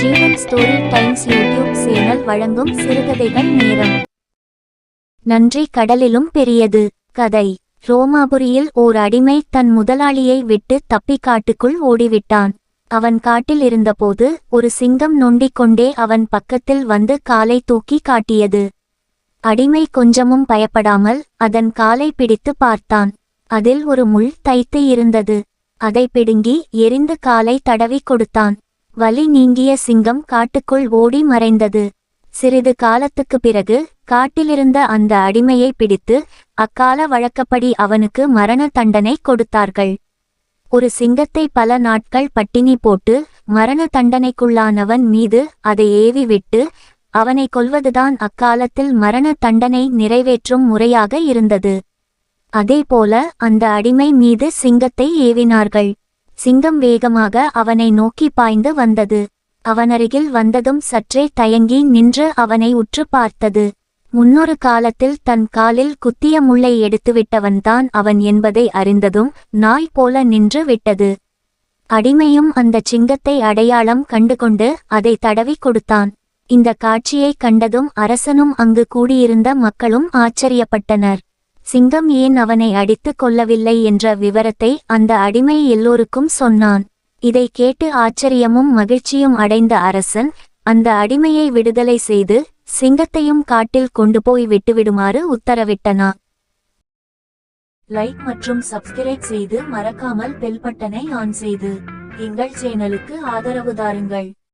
ஜீவன் story times YouTube channel வழங்கும் சிறுகதைகள் நேரம். நன்றி கடலிலும் பெரியது. கதை. ரோமாபுரியில் ஓர் அடிமை தன் முதலாளியை விட்டு தப்பி காட்டுக்குள் ஓடிவிட்டான். அவன் காட்டில் இருந்தபோது ஒரு சிங்கம் நொண்டிக் கொண்டே அவன் பக்கத்தில் வந்து காலை தூக்கி காட்டியது. அடிமை கொஞ்சமும் பயப்படாமல் அதன் காலை பிடித்து பார்த்தான். அதில் ஒரு முள் தைத்து இருந்தது. அதை பிடுங்கி எரிந்து காலை தடவி கொடுத்தான். வலி நீங்கிய சிங்கம் காட்டுக்குள் ஓடி மறைந்தது. சிறிது காலத்துக்கு பிறகு காட்டிலிருந்த அந்த அடிமையை பிடித்து அக்கால வழக்கப்படி அவனுக்கு மரண தண்டனை கொடுத்தார்கள். ஒரு சிங்கத்தை பல நாட்கள் பட்டினி போட்டு மரண தண்டனைக்குள்ளானவன் மீது அதை ஏவி விட்டு அவனை கொல்வதுதான் அக்காலத்தில் மரண தண்டனை நிறைவேற்றும் முறையாக இருந்தது. அதேபோல அந்த அடிமை மீது சிங்கத்தை ஏவினார்கள். சிங்கம் வேகமாக அவனை நோக்கி பாய்ந்து வந்தது. அவனருகில் வந்ததும் சற்றே தயங்கி நின்று அவனை உற்று பார்த்தது. முன்னொரு காலத்தில் தன் காலில் குத்திய முள்ளை எடுத்துவிட்டவன்தான் அவன் என்பதை அறிந்ததும் நாய் போல நின்று விட்டது. அடிமையும் அந்த சிங்கத்தை அடையாளம் கண்டுகொண்டு அதை தடவி கொடுத்தான். இந்த காட்சியை கண்டதும் அரசனும் அங்கு கூடியிருந்த மக்களும் ஆச்சரியப்பட்டனர். சிங்கம் ஏன் அவனை அடித்து கொள்ளவில்லை என்ற விவரத்தை அந்த அடிமை எல்லோருக்கும் சொன்னான். இதை கேட்டு ஆச்சரியமும் மகிழ்ச்சியும் அடைந்த அரசன் அந்த அடிமையை விடுதலை செய்து சிங்கத்தையும் காட்டில் கொண்டு போய் விட்டுவிடுமாறு உத்தரவிட்டனான். லைக் மற்றும் சப்ஸ்கிரைப் செய்து மறக்காமல் பெல் பட்டனை ஆன் செய்து எங்கள் சேனலுக்கு ஆதரவு தாருங்கள்.